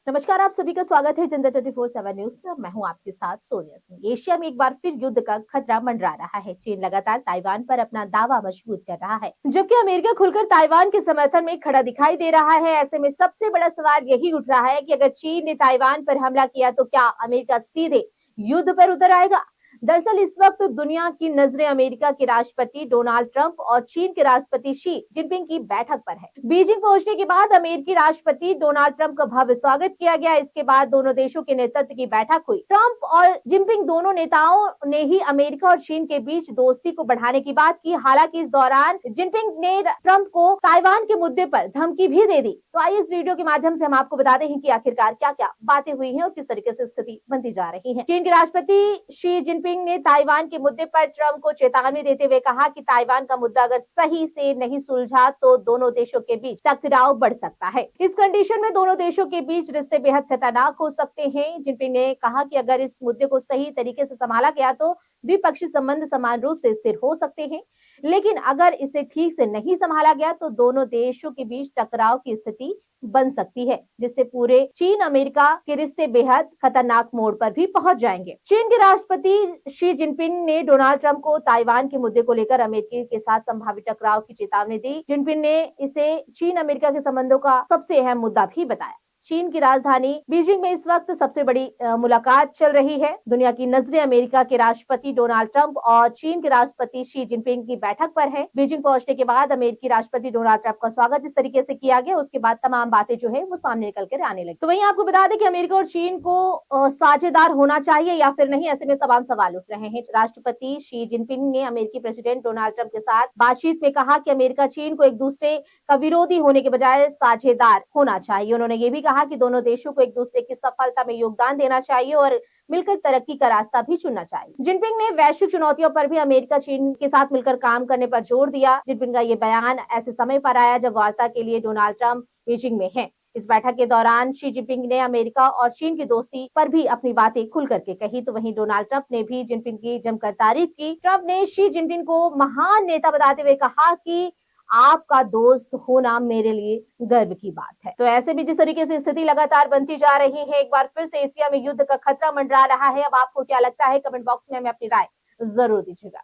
नमस्कार, आप सभी का स्वागत है जनता 24/7 न्यूज में। मैं हूं आपके साथ सोनिया सिंह। एशिया में एक बार फिर युद्ध का खतरा मंडरा रहा है। चीन लगातार ताइवान पर अपना दावा मजबूत कर रहा है, जबकि अमेरिका खुलकर ताइवान के समर्थन में खड़ा दिखाई दे रहा है। ऐसे में सबसे बड़ा सवाल यही उठ रहा है कि अगर चीन ने ताइवान पर हमला किया तो क्या अमेरिका सीधे युद्ध पर उतर आएगा। दरअसल इस वक्त दुनिया की नजरें अमेरिका के राष्ट्रपति डोनाल्ड ट्रंप और चीन के राष्ट्रपति शी जिनपिंग की बैठक पर है। बीजिंग पहुंचने के बाद अमेरिकी राष्ट्रपति डोनाल्ड ट्रंप का भव्य स्वागत किया गया। इसके बाद दोनों देशों के नेतृत्व की बैठक हुई। ट्रंप और जिनपिंग दोनों नेताओं ने ही अमेरिका और चीन के बीच दोस्ती को बढ़ाने की बात की। हालांकि इस दौरान जिनपिंग ने ट्रंप को ताइवान के मुद्दे पर धमकी भी दे दी। तो आइए इस वीडियो के माध्यम से हम आपको बताते हैं कि आखिरकार क्या क्या बातें हुई हैं और किस तरीके से स्थिति बनती जा रही है। चीन के राष्ट्रपति शी जिनपिंग ने ताइवान के मुद्दे पर ट्रंप को चेतावनी देते हुए कहा कि ताइवान का मुद्दा अगर सही से नहीं सुलझा तो दोनों देशों के बीच टकराव बढ़ सकता है। इस कंडीशन में दोनों देशों के बीच रिश्ते बेहद खतरनाक हो सकते हैं। जिनपिंग ने कहा कि अगर इस मुद्दे को सही तरीके से संभाला गया तो द्विपक्षीय संबंध समान रूप से स्थिर हो सकते हैं, लेकिन अगर इसे ठीक से नहीं संभाला गया तो दोनों देशों के बीच टकराव की स्थिति बन सकती है, जिससे पूरे चीन अमेरिका के रिश्ते बेहद खतरनाक मोड़ पर भी पहुंच जाएंगे। चीन के राष्ट्रपति शी जिनपिंग ने डोनाल्ड ट्रंप को ताइवान के मुद्दे को लेकर अमेरिका के साथ संभावित टकराव की चेतावनी दी। जिनपिंग ने इसे चीन अमेरिका के संबंधों का सबसे अहम मुद्दा भी बताया। चीन की राजधानी बीजिंग में इस वक्त सबसे बड़ी मुलाकात चल रही है। दुनिया की नजरें अमेरिका के राष्ट्रपति डोनाल्ड ट्रंप और चीन के राष्ट्रपति शी जिनपिंग की बैठक पर है। बीजिंग पहुंचने के बाद अमेरिकी राष्ट्रपति डोनाल्ड ट्रंप का स्वागत जिस तरीके से किया गया, उसके बाद तमाम बातें जो है वो सामने निकल कर आने लगी। तो वहीं आपको बता दें कि अमेरिका और चीन को साझेदार होना चाहिए या फिर नहीं, ऐसे में तमाम सवाल उठ रहे हैं। राष्ट्रपति शी जिनपिंग ने अमेरिकी प्रेसिडेंट डोनाल्ड ट्रंप के साथ बातचीत में कहा कि अमेरिका चीन को एक दूसरे का विरोधी होने के बजाय साझेदार होना चाहिए। उन्होंने ये भी कहा कि दोनों देशों को एक दूसरे की सफलता में योगदान देना चाहिए और मिलकर तरक्की का रास्ता भी चुनना चाहिए। जिनपिंग ने वैश्विक चुनौतियों पर भी अमेरिका चीन के साथ मिलकर काम करने पर जोर दिया। जिनपिंग का ये बयान ऐसे समय पर आया जब वार्ता के लिए डोनाल्ड ट्रंप बीजिंग में हैं। इस बैठक के दौरान शी जिनपिंग ने अमेरिका और चीन की दोस्ती पर भी अपनी बातें खुल करके कही। तो वहीं डोनाल्ड ट्रंप ने भी जिनपिंग की जमकर तारीफ की। ट्रंप ने शी जिनपिंग को महान नेता बताते हुए कहा कि आपका दोस्त होना मेरे लिए गर्व की बात है। तो ऐसे भी जिस तरीके से स्थिति लगातार बनती जा रही है, एक बार फिर से एशिया में युद्ध का खतरा मंडरा रहा है। अब आपको क्या लगता है, कमेंट बॉक्स में हमें अपनी राय जरूर दीजिएगा।